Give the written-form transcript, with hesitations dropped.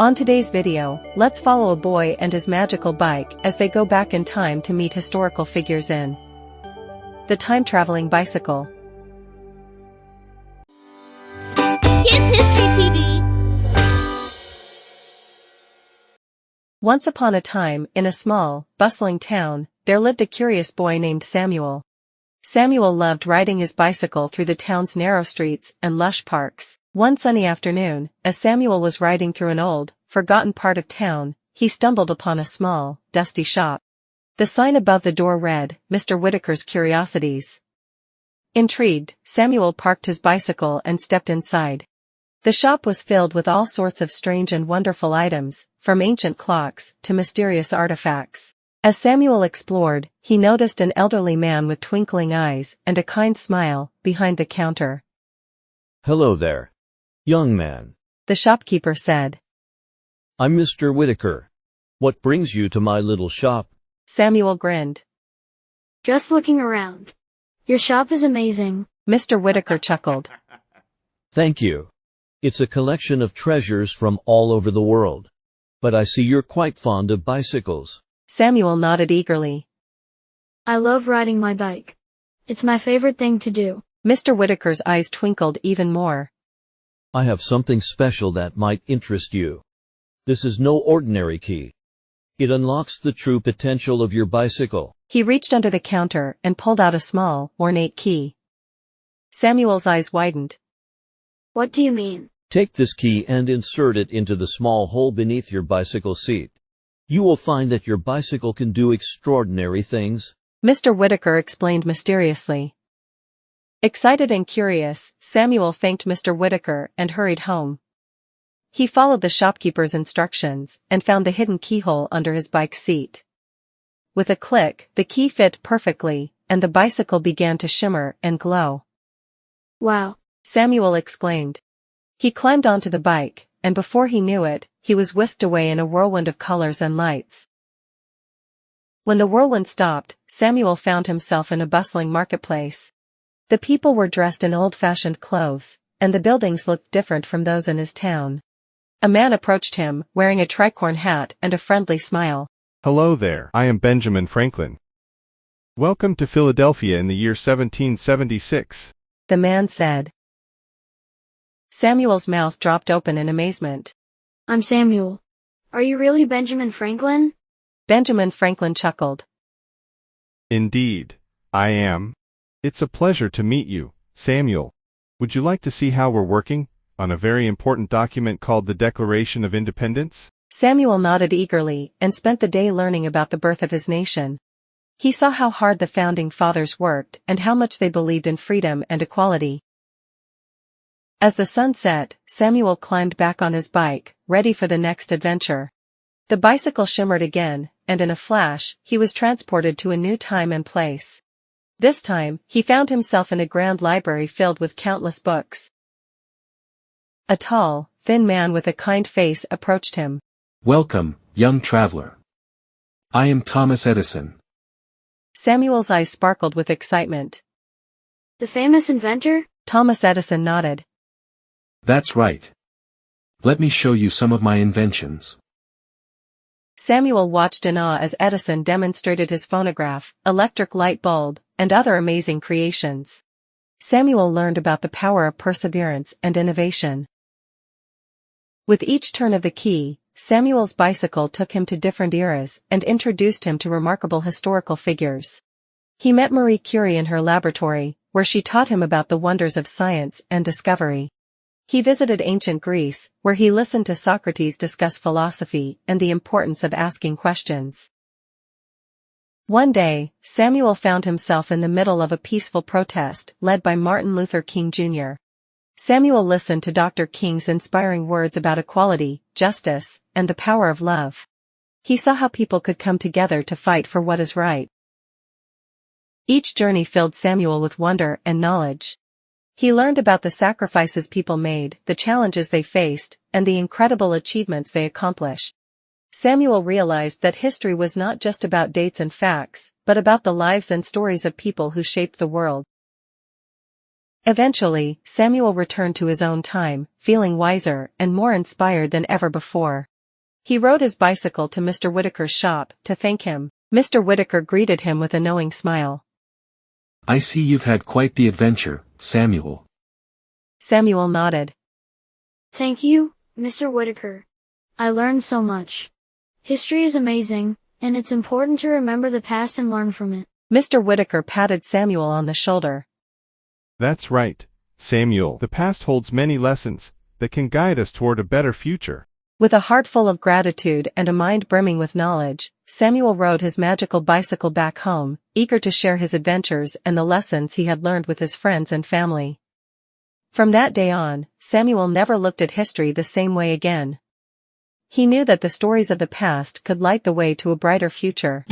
On today's video, let's follow a boy and his magical bike as they go back in time to meet historical figures in the time-traveling bicycle. Kids History TV. Once upon a time, in a small, bustling town, there lived a curious boy named Samuel. Samuel loved riding his bicycle through the town's narrow streets and lush parks. One sunny afternoon, as Samuel was riding through an old, forgotten part of town, he stumbled upon a small, dusty shop. The sign above the door read, "Mr. Whitaker's Curiosities." Intrigued, Samuel parked his bicycle and stepped inside. The shop was filled with all sorts of strange and wonderful items, from ancient clocks to mysterious artifacts. As Samuel explored, he noticed an elderly man with twinkling eyes and a kind smile behind the counter. "Hello there, young man," the shopkeeper said. "I'm Mr. Whitaker. What brings you to my little shop?" Samuel grinned. Just looking around. Your shop is amazing. Mr. Whitaker chuckled. "Thank you. It's a collection of treasures from all over the world. But I see you're quite fond of bicycles." Samuel nodded eagerly. I love riding my bike. It's my favorite thing to do. Mr. Whitaker's eyes twinkled even more. "I have something special that might interest you. This is no ordinary key. It unlocks the true potential of your bicycle." He reached under the counter and pulled out a small, ornate key. Samuel's eyes widened. What do you mean? Take this key and insert it into the small hole beneath your bicycle seat. You will find that your bicycle can do extraordinary things. Mr. Whitaker explained mysteriously. Excited and curious, Samuel thanked Mr. Whitaker and hurried home. He followed the shopkeeper's instructions and found the hidden keyhole under his bike seat. With a click, the key fit perfectly, and the bicycle began to shimmer and glow. Wow! Samuel exclaimed. He climbed onto the bike, and before he knew it, he was whisked away in a whirlwind of colors and lights. When the whirlwind stopped, Samuel found himself in a bustling marketplace. The people were dressed in old-fashioned clothes, and the buildings looked different from those in his town. A man approached him, wearing a tricorn hat and a friendly smile. "Hello there, I am Benjamin Franklin. Welcome to Philadelphia in the year 1776. The man said. Samuel's mouth dropped open in amazement. I'm Samuel. Are you really Benjamin Franklin? Benjamin Franklin chuckled. Indeed, I am. It's a pleasure to meet you, Samuel. Would you like to see how we're working on a very important document called the Declaration of Independence?" Samuel nodded eagerly and spent the day learning about the birth of his nation. He saw how hard the founding fathers worked and how much they believed in freedom and equality. As the sun set, Samuel climbed back on his bike, ready for the next adventure. The bicycle shimmered again, and in a flash, he was transported to a new time and place. This time, he found himself in a grand library filled with countless books. A tall, thin man with a kind face approached him. "Welcome, young traveler. I am Thomas Edison." Samuel's eyes sparkled with excitement. The famous inventor? Thomas Edison nodded. "That's right. Let me show you some of my inventions." Samuel watched in awe as Edison demonstrated his phonograph, electric light bulb, and other amazing creations. Samuel learned about the power of perseverance and innovation. With each turn of the key, Samuel's bicycle took him to different eras and introduced him to remarkable historical figures. He met Marie Curie in her laboratory, where she taught him about the wonders of science and discovery. He visited ancient Greece, where he listened to Socrates discuss philosophy and the importance of asking questions. One day, Samuel found himself in the middle of a peaceful protest led by Martin Luther King Jr. Samuel listened to Dr. King's inspiring words about equality, justice, and the power of love. He saw how people could come together to fight for what is right. Each journey filled Samuel with wonder and knowledge. He learned about the sacrifices people made, the challenges they faced, and the incredible achievements they accomplished. Samuel realized that history was not just about dates and facts, but about the lives and stories of people who shaped the world. Eventually, Samuel returned to his own time, feeling wiser and more inspired than ever before. He rode his bicycle to Mr. Whitaker's shop to thank him. Mr. Whitaker greeted him with a knowing smile. I see you've had quite the adventure, Samuel. Samuel nodded. Thank you, Mr. Whitaker. I learned so much. History is amazing, and it's important to remember the past and learn from it. Mr. Whitaker patted Samuel on the shoulder. That's right, Samuel. The past holds many lessons that can guide us toward a better future. With a heart full of gratitude and a mind brimming with knowledge, Samuel rode his magical bicycle back home, eager to share his adventures and the lessons he had learned with his friends and family. From that day on, Samuel never looked at history the same way again. He knew that the stories of the past could light the way to a brighter future.